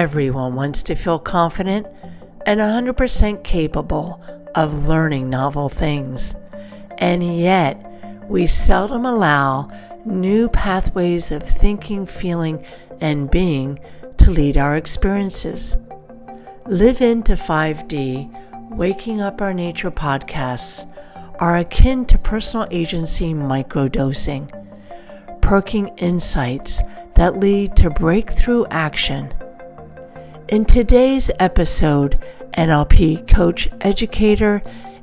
Everyone wants to feel confident and 100% capable of learning novel things. And yet, we seldom allow new pathways of thinking, feeling, and being to lead our experiences. Live into 5D, Waking Up Our Nature podcasts are akin to personal agency microdosing, perking insights that lead to breakthrough action. In today's episode, NLP Coach, educator,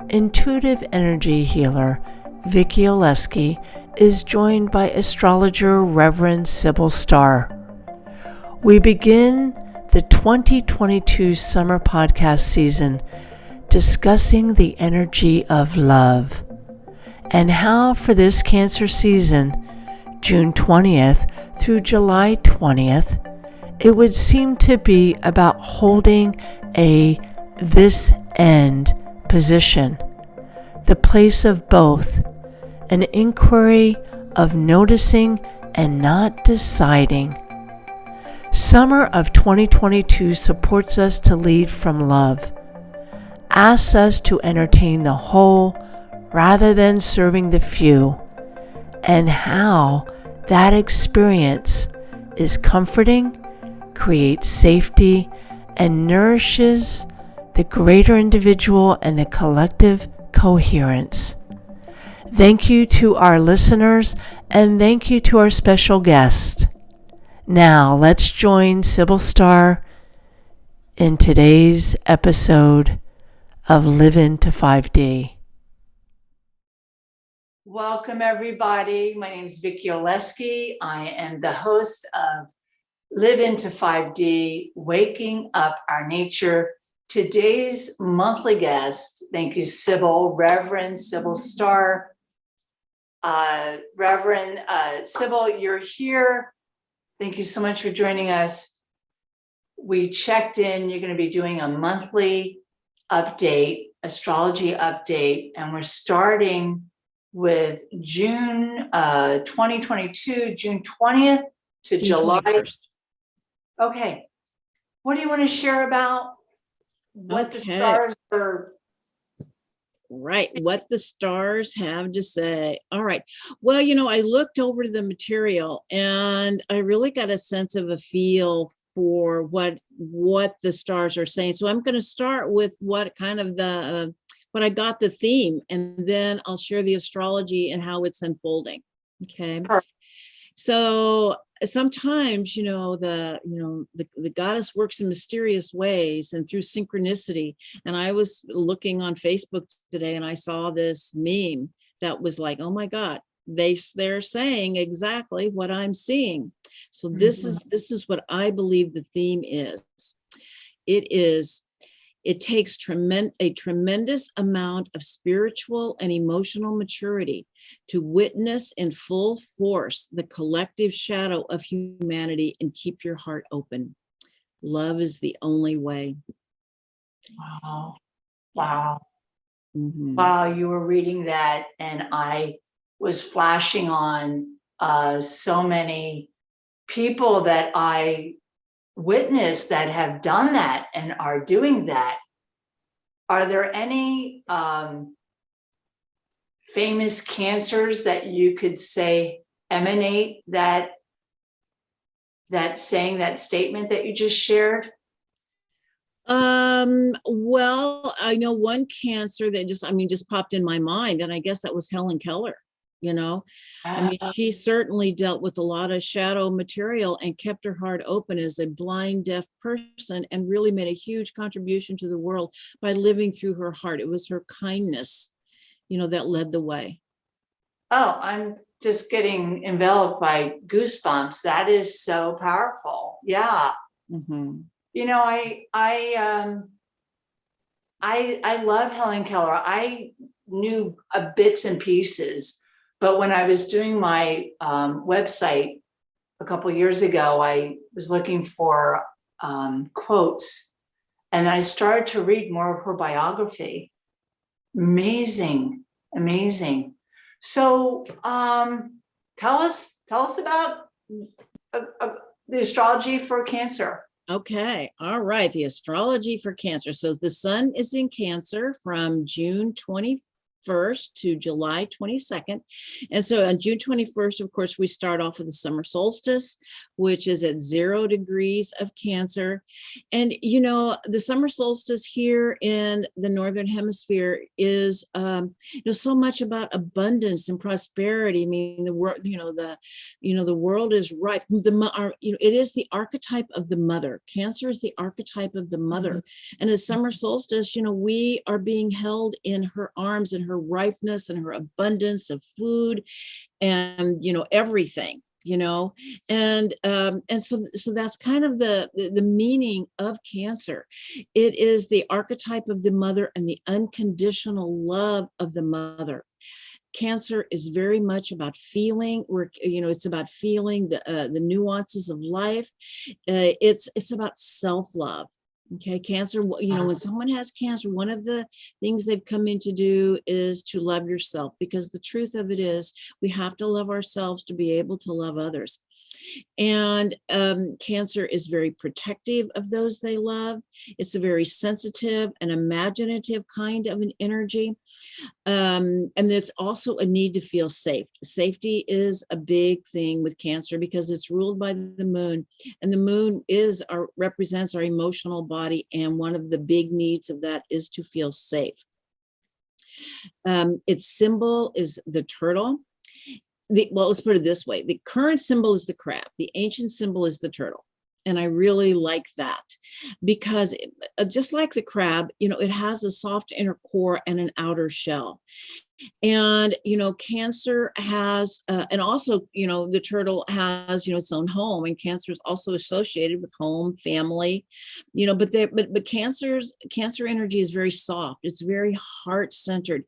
intuitive energy healer Vicchi Oleski is joined by Astrologer Sybl Star. We begin the 2022 summer podcast season discussing the energy of love and how for this Cancer season, June 20th through July 20th, it would seem to be about holding a this end position, the place of both, an inquiry of noticing and not deciding. Summer of 2022 supports us to lead from love, asks us to entertain the whole rather than serving the few, and how that experience is comforting, creates safety, and nourishes the greater individual and the collective coherence. Thank you to our listeners, and thank you to our special guest. Now, let's join Sybl Star in today's episode of Live Into 5D. Welcome, everybody. My name is Vicchi Oleski. I am the host of Live Into 5D, Waking Up Our Nature. Today's monthly guest, thank you, Sibyl, Reverend Sybl Star. Reverend Sibyl, you're here. Thank you so much for joining us. We checked in. You're going to be doing a monthly update, astrology update, and we're starting with June 2022, June 20th to July 1st. Okay. What do you want to share about what the stars are? Right. What the stars have to say. All right. Well, I looked over the material and I really got a sense of a feel for what the stars are saying. So I'm going to start with what kind of what I got the theme, and then I'll share the astrology and how it's unfolding. Okay. Perfect. So sometimes, the goddess works in mysterious ways and through synchronicity. And I was looking on Facebook today and I saw this meme that was like, oh my God, they're saying exactly what I'm seeing. So this is what I believe the theme is. It takes a tremendous amount of spiritual and emotional maturity to witness in full force the collective shadow of humanity and keep your heart open. Love is the only way. Wow. Mm-hmm. Wow, you were reading that and I was flashing on so many people that I witness that have done that and are doing that. Are there any famous cancers that you could say emanate that saying, that statement that you just shared? Well, I know one cancer that just popped in my mind, and I guess that was Helen Keller. She certainly dealt with a lot of shadow material and kept her heart open as a blind, deaf person and really made a huge contribution to the world by living through her heart. It was her kindness, that led the way. Oh, I'm just getting enveloped by goosebumps. That is so powerful. Yeah. Mm-hmm. I love Helen Keller. I knew bits and pieces. But when I was doing my website a couple of years ago, I was looking for quotes, and I started to read more of her biography. Amazing. So tell us about the astrology for Cancer. Okay. All right. The astrology for Cancer. So the sun is in Cancer from June 21st to July 22nd. And so on June 21st, of course, we start off with the summer solstice, which is at 0 degrees of Cancer. And, the summer solstice here in the Northern Hemisphere is, so much about abundance and prosperity. I mean, the world, the world is ripe. It is the archetype of the mother. Cancer is the archetype of the mother. And the summer solstice, we are being held in her arms and her ripeness and her abundance of food and, everything. And so that's kind of the meaning of Cancer. It is the archetype of the mother and the unconditional love of the mother. Cancer is very much about feeling. It's about feeling the nuances of life. It's about self-love. Okay, Cancer, when someone has Cancer, one of the things they've come in to do is to love yourself, because the truth of it is we have to love ourselves to be able to love others. And Cancer is very protective of those they love. It's a very sensitive and imaginative kind of an energy. And it's also a need to feel safe. Safety is a big thing with Cancer because it's ruled by the moon, and the moon represents our emotional body, and one of the big needs of that is to feel safe. Its symbol is the turtle. Let's put it this way. The current symbol is the crab. The ancient symbol is the turtle. And I really like that because just like the crab, it has a soft inner core and an outer shell. And, Cancer has, and also, the turtle has, its own home, and Cancer is also associated with home, family, but Cancer energy is very soft. It's very heart-centered,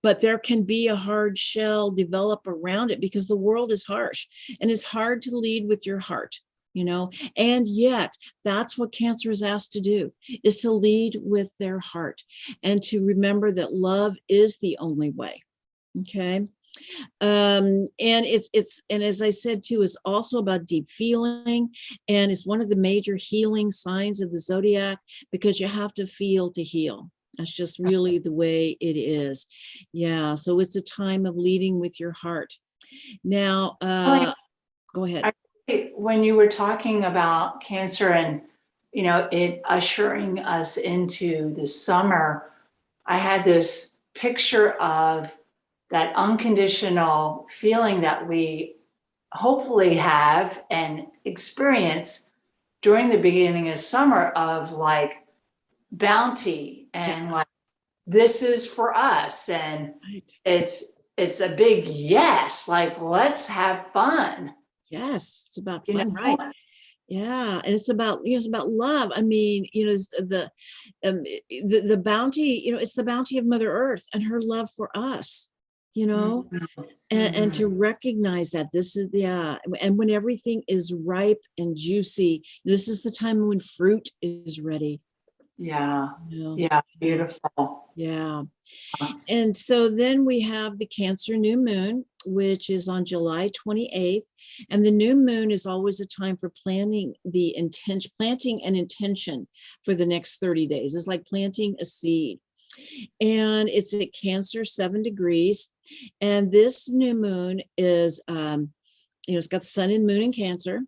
but there can be a hard shell develop around it because the world is harsh and it's hard to lead with your heart. And yet that's what Cancer is asked to do, is to lead with their heart and to remember that love is the only way. Okay. And and as I said too, it's also about deep feeling, and it's one of the major healing signs of the zodiac, because you have to feel to heal. That's just really the way it is. Yeah. So it's a time of leading with your heart. Now, go ahead. When you were talking about Cancer and, it ushering us into the summer, I had this picture of that unconditional feeling that we hopefully have and experience during the beginning of summer of like bounty and like, this is for us. And it's a big yes, like, let's have fun. Yes, it's about fun, right? Yeah, and it's about love. I mean, the bounty, it's the bounty of Mother Earth and her love for us, and to recognize that this is and when everything is ripe and juicy, this is the time when fruit is ready. Yeah. Yeah. Beautiful. Yeah. And so then we have the Cancer new moon, which is on July 28th. And the new moon is always a time for planting an intention for the next 30 days. It's like planting a seed. And it's at Cancer 7 degrees. And this new moon is, it's got the sun and moon in Cancer.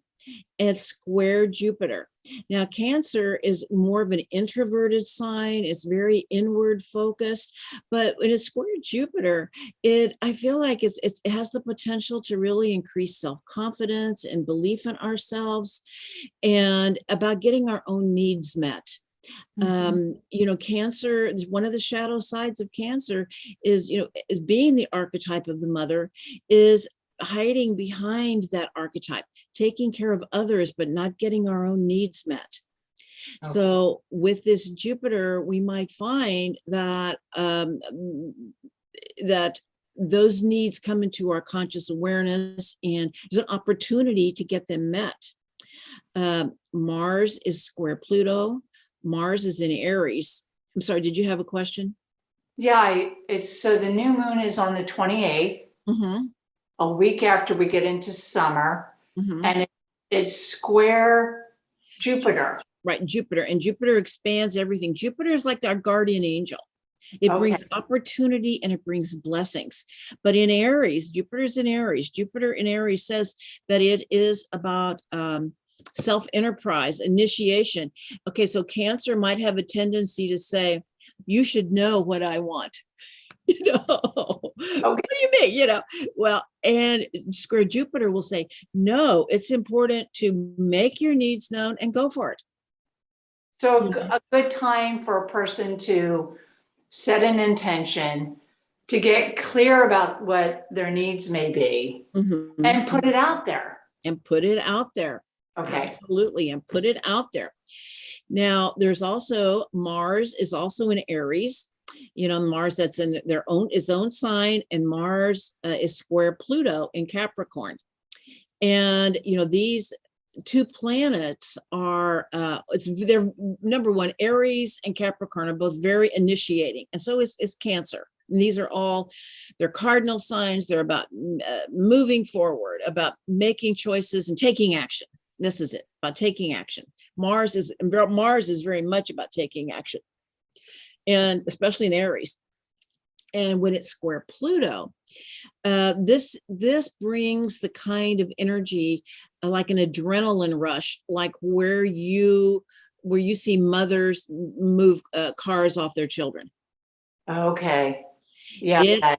It's square Jupiter. Now, Cancer is more of an introverted sign. It's very inward focused, but when it's square Jupiter, I feel like it has the potential to really increase self-confidence and belief in ourselves and about getting our own needs met. Cancer, one of the shadow sides of Cancer is being the archetype of the mother, is hiding behind that archetype, taking care of others, but not getting our own needs met. Okay. So with this Jupiter, we might find that that those needs come into our conscious awareness, and there's an opportunity to get them met. Mars is square Pluto. Mars is in Aries. I'm sorry, did you have a question? Yeah, so the new moon is on the 28th. A week after we get into summer, and it's square Jupiter. right, Jupiter. And Jupiter expands everything. Jupiter is like our guardian angel. It brings opportunity and it brings blessings. But in Aries, Jupiter's in Aries. Jupiter in Aries says that it is about self-enterprise, initiation. Okay, so Cancer might have a tendency to say, you should know what I want. What do you mean? Well, and square Jupiter will say, no, it's important to make your needs known and go for it. So a good time for a person to set an intention, to get clear about what their needs may be, and put it out there. And put it out there. Okay. Absolutely. And put it out there. Now, there's also Mars is also in Aries. Mars, that's in its own sign, and Mars is square Pluto in Capricorn. And these two planets are they're number one. Aries and Capricorn are both very initiating, and so is Cancer. And these are all their cardinal signs. They're about moving forward, about making choices and taking action. This is it, about taking action. Mars is very much about taking action, and especially in Aries. And when it's square Pluto, this brings the kind of energy like an adrenaline rush, like where you see mothers move cars off their children. Okay. Yeah.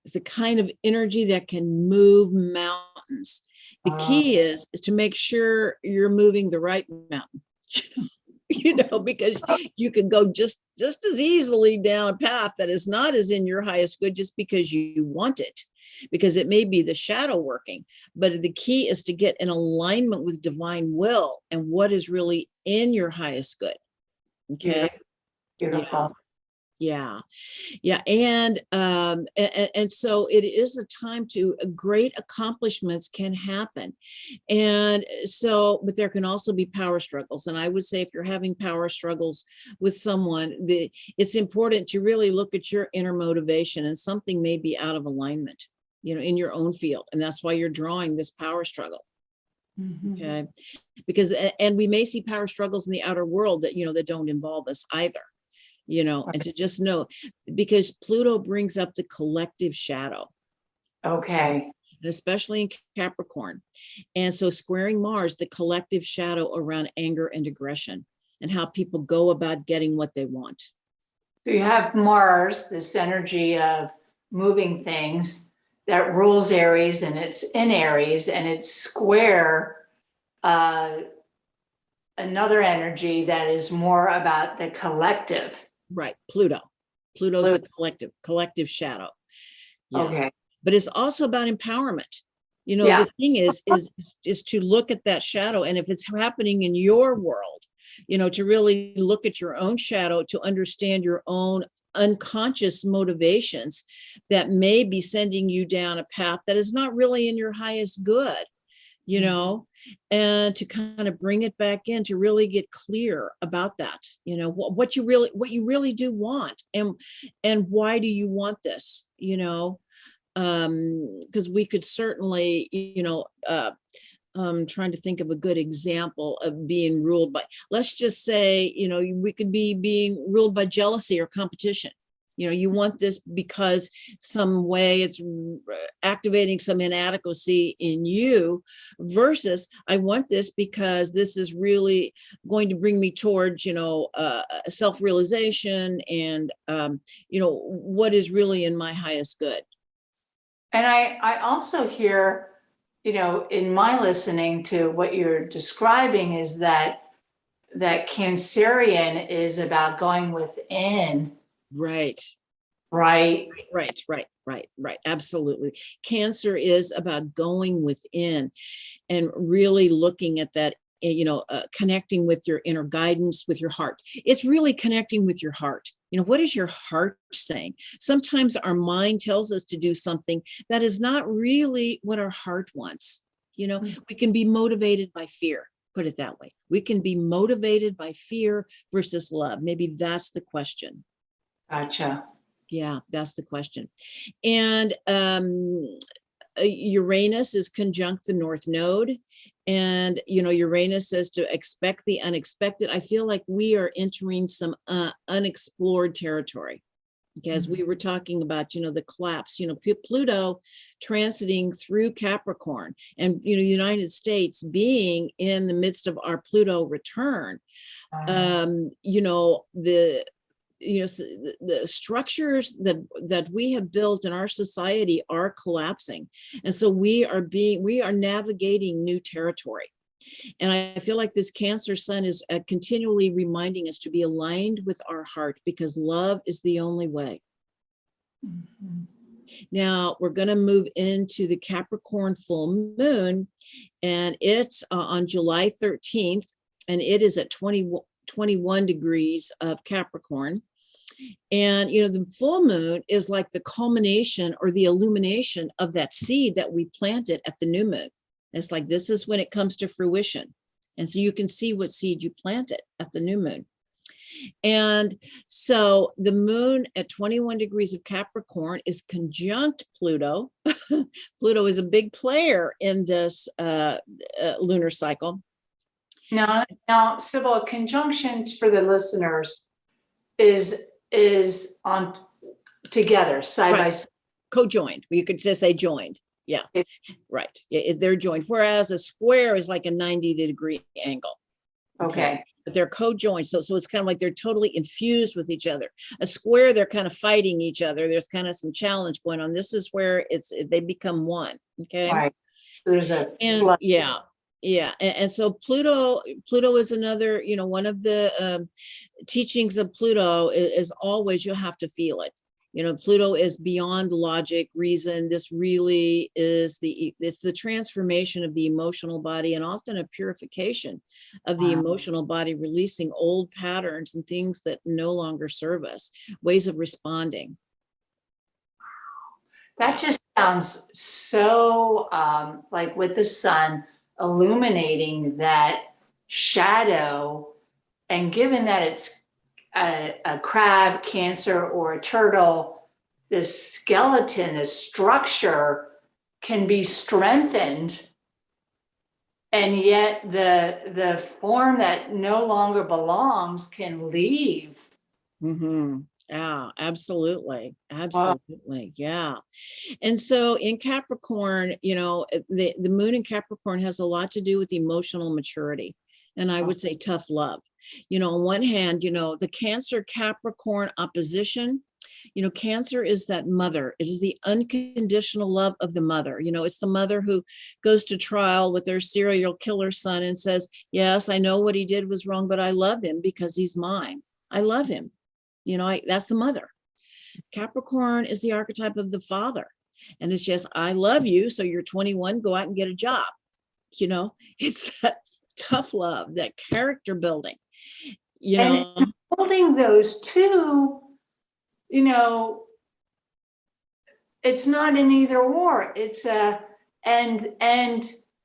It's the kind of energy that can move mountains. The key is to make sure you're moving the right mountain. Because you can go just as easily down a path that is not as in your highest good just because you want it, because it may be the shadow working. But the key is to get in alignment with divine will and what is really in your highest good. Okay. Beautiful. Yeah. And so it is a time to great accomplishments can happen. And so, but there can also be power struggles. And I would say if you're having power struggles with someone, it's important to really look at your inner motivation, and something may be out of alignment, in your own field. And that's why you're drawing this power struggle. Okay. Because, and we may see power struggles in the outer world that, that don't involve us either. And to just know, because Pluto brings up the collective shadow. Okay. And especially in Capricorn. And so squaring Mars, the collective shadow around anger and aggression and how people go about getting what they want. So you have Mars, this energy of moving things that rules Aries, and it's in Aries, and it's square another energy that is more about the collective. Right. Pluto's the collective shadow. Yeah. Okay. But it's also about empowerment. The thing is to look at that shadow. And if it's happening in your world, to really look at your own shadow, to understand your own unconscious motivations that may be sending you down a path that is not really in your highest good, and to kind of bring it back in, to really get clear about that, what you really do want, and why do you want this, because we could certainly, I'm trying to think of a good example of being ruled by, let's just say, we could be being ruled by jealousy or competition. You want this because some way it's activating some inadequacy in you, versus I want this because this is really going to bring me towards, self-realization and, what is really in my highest good. And I also hear, in my listening to what you're describing, is that Cancerian is about going within. Right. Absolutely. Cancer is about going within and really looking at that, connecting with your inner guidance, with your heart. It's really connecting with your heart. What is your heart saying? Sometimes our mind tells us to do something that is not really what our heart wants. We can be motivated by fear. Put it that way. We can be motivated by fear versus love. Maybe that's the question. Gotcha. Yeah, that's the question. And Uranus is conjunct the North Node, And, Uranus says to expect the unexpected. I feel like we are entering some unexplored territory. As we were talking about, the collapse, Pluto transiting through Capricorn, and, United States being in the midst of our Pluto return. The structures that we have built in our society are collapsing. And so we are navigating new territory. And I feel like this Cancer sun is continually reminding us to be aligned with our heart, because love is the only way. Mm-hmm. Now we're going to move into the Capricorn full moon, and it's on July 13th, and it is at 21 degrees of Capricorn. And, the full moon is like the culmination or the illumination of that seed that we planted at the new moon. It's like, this is when it comes to fruition. And so you can see what seed you planted at the new moon. And so the moon at 21 degrees of Capricorn is conjunct Pluto. Pluto is a big player in this lunar cycle. Now, Sybl, conjunction for the listeners is on together, side by side. Co-joined. You could just say joined. Yeah, right. Yeah, they're joined. Whereas a square is like a 90-degree angle. Okay. But they're co-joined. So it's kind of like they're totally infused with each other. A square, they're kind of fighting each other. There's kind of some challenge going on. This is where they become one. Okay. Right. There's Yeah. And so Pluto is another, one of the teachings of Pluto is always, you have to feel it. Pluto is beyond logic, reason. This really is it's the transformation of the emotional body, and often a purification of the emotional body, releasing old patterns and things that no longer serve us, ways of responding. That just sounds so like with the sun illuminating that shadow, and given that it's a crab, Cancer, or a turtle, this skeleton, this structure can be strengthened, and yet the form that no longer belongs can leave. Mm-hmm. Yeah, absolutely. Yeah. And so in Capricorn, the moon in Capricorn has a lot to do with emotional maturity. And I would say tough love. On one hand, the Cancer Capricorn opposition, Cancer is that mother. It is the unconditional love of the mother. It's the mother who goes to trial with their serial killer son and says, yes, I know what he did was wrong, but I love him because he's mine. I love him. That's the mother. Capricorn is the archetype of the father. And it's just, I love you. So you're 21, go out and get a job. It's that tough love, that character building, And holding those two, it's not an either or, it's a and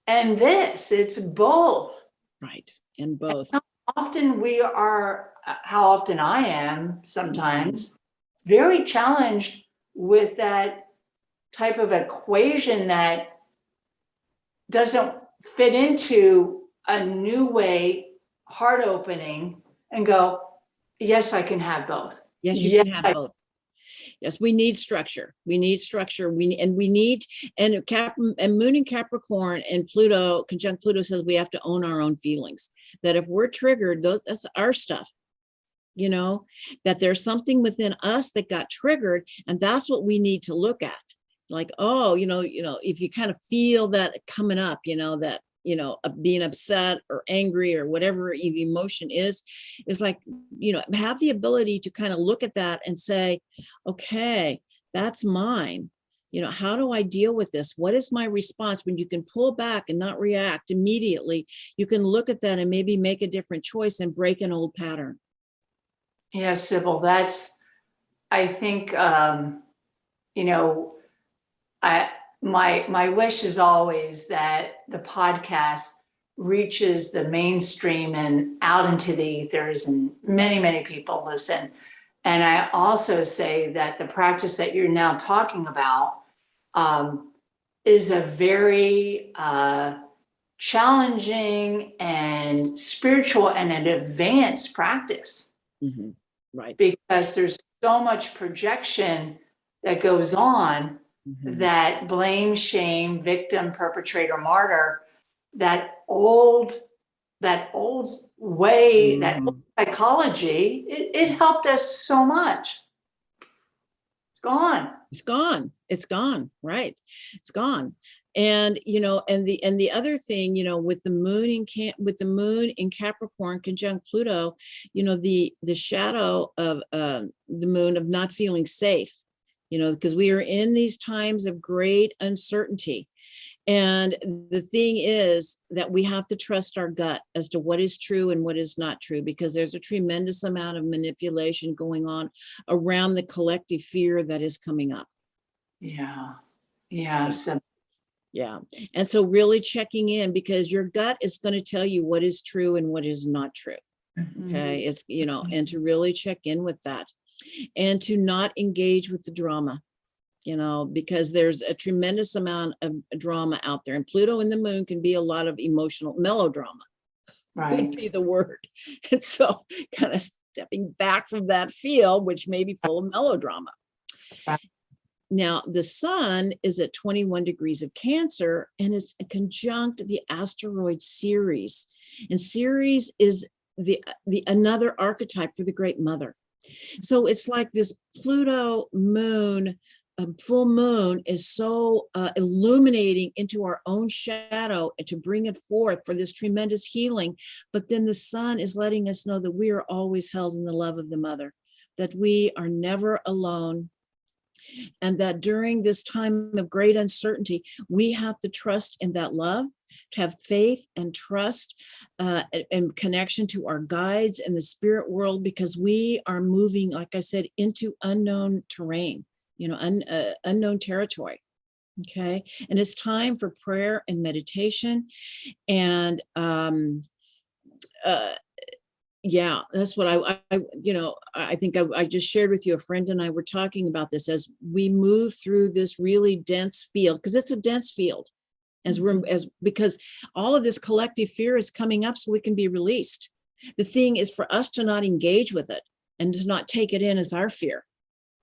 this, it's both. Right. And both. And how often I am sometimes very challenged with that type of equation that doesn't fit into a new way, heart opening, and go, yes, I can have both. Yes, you can have both. Yes, we need structure. And Moon in Capricorn and Pluto, conjunct Pluto, says we have to own our own feelings. That if we're triggered, that's our stuff. That there's something within us that got triggered, and that's what we need to look at. Like, if you kind of feel that coming up, that being upset or angry or whatever the emotion is like, have the ability to kind of look at that and say, okay, that's mine. How do I deal with this? What is my response? When you can pull back and not react immediately, you can look at that and maybe make a different choice and break an old pattern. Yeah, Sybl, I think, my wish is always that the podcast reaches the mainstream and out into the ethers, and many, many people listen. And I also say that the practice that you're now talking about is a very challenging and spiritual and an advanced practice. Mhm. Right. Because there's so much projection that goes on, Mhm. that blame, shame, victim, perpetrator, martyr, that old way, that old Mhm. psychology, it helped us so much. It's gone. It's gone. It's gone. Right. It's gone. And and the other thing, with the moon in Capricorn conjunct Pluto, the shadow of the moon of not feeling safe, because we are in these times of great uncertainty. And the thing is that we have to trust our gut as to what is true and what is not true, because there's a tremendous amount of manipulation going on around the collective fear that is coming up. Yeah. Yeah. So, Yeah. And so really checking in, because your gut is going to tell you what is true and what is not true. Okay. It's, and to really check in with that, and to not engage with the drama, because there's a tremendous amount of drama out there, and Pluto and the moon can be a lot of emotional melodrama, would right. be the word. And so kind of stepping back from that field, which may be full of melodrama. Right. Now, the sun is at 21 degrees of Cancer, and it's conjunct the asteroid Ceres. And Ceres is the another archetype for the Great Mother. So it's like this Pluto moon, full moon is so illuminating into our own shadow and to bring it forth for this tremendous healing. But then the sun is letting us know that we are always held in the love of the mother, that we are never alone, and that during this time of great uncertainty, we have to trust in that love, to have faith and trust and connection to our guides and the spirit world, because we are moving, like I said, into unknown terrain, unknown territory. Okay. And it's time for prayer and meditation. And yeah, that's what I think I just shared with you. A friend and I were talking about this as we move through this really dense field, because it's a dense field, because all of this collective fear is coming up so we can be released. The thing is for us to not engage with it and to not take it in as our fear.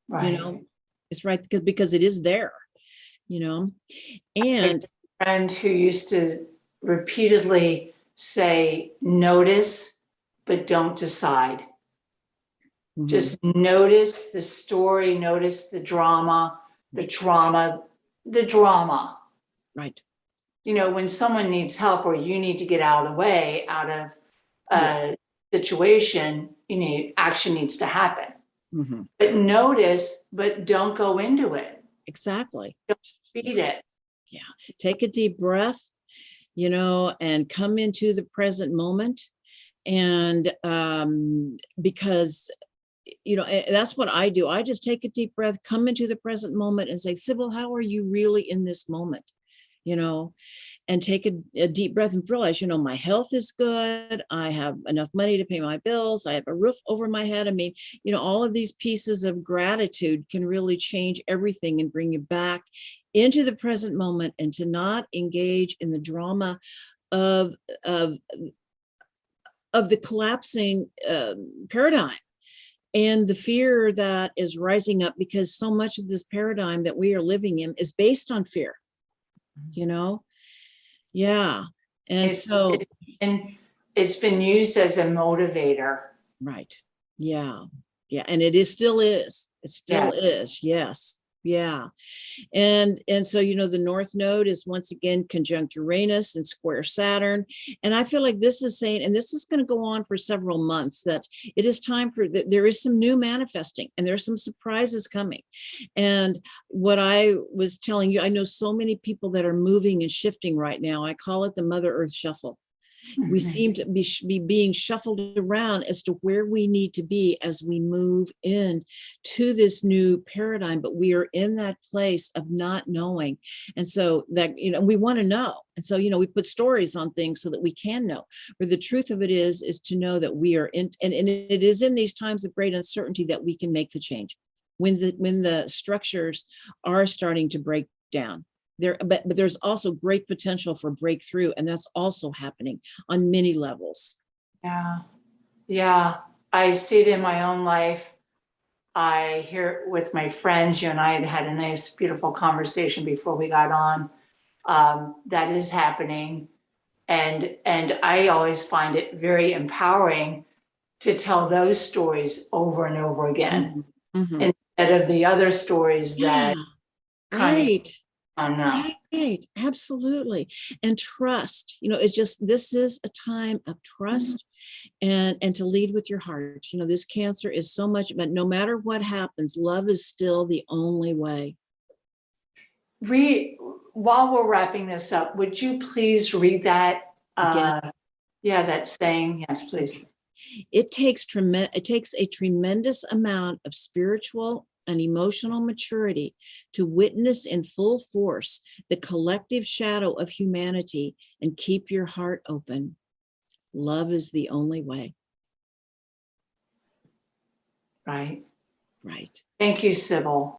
Right. It's right, because it is there, and a friend who used to repeatedly say, notice, but don't decide. Just notice the story, notice the drama, the trauma, the drama. Right. When someone needs help or you need to get out of the way, out of a situation, action needs to happen. But notice, but don't go into it. Exactly. Don't feed it. Yeah. Take a deep breath, and come into the present moment. And because, that's what I do. I just take a deep breath, come into the present moment and say, Sibyl, how are you really in this moment? And take a deep breath and realize, my health is good. I have enough money to pay my bills. I have a roof over my head. I mean, all of these pieces of gratitude can really change everything and bring you back into the present moment, and to not engage in the drama of the collapsing paradigm and the fear that is rising up, because so much of this paradigm that we are living in is based on fear. Yeah. And it's been used as a motivator. Right. Yeah. And it still is. It still is. Yes. Yeah. And so, the North Node is once again conjunct Uranus and square Saturn. And I feel like this is saying, and this is going to go on for several months, that it is time for, there is some new manifesting and there's some surprises coming. And what I was telling you, I know so many people that are moving and shifting right now. I call it the Mother Earth Shuffle. We seem to be being shuffled around as to where we need to be as we move in to this new paradigm, but we are in that place of not knowing. And so that, we want to know. And so, we put stories on things so that we can know. But the truth of it is to know that we are in, and it is in these times of great uncertainty that we can make the change. When the structures are starting to break down. but there's also great potential for breakthrough, and that's also happening on many levels. Yeah. Yeah. I see it in my own life. I hear it with my friends. You and I had a nice, beautiful conversation before we got on. That is happening. And I always find it very empowering to tell those stories over and over again, instead of the other stories that Right. I don't know. Right, absolutely. And trust, it's just, this is a time of trust and to lead with your heart. This Cancer is so much, but no matter what happens, love is still the only way. While we're wrapping this up, would you please read that? That saying. Yes, please. It takes a tremendous amount of spiritual and emotional maturity to witness in full force the collective shadow of humanity and keep your heart open. Love is the only way. Right. Right. Thank you, Sibyl.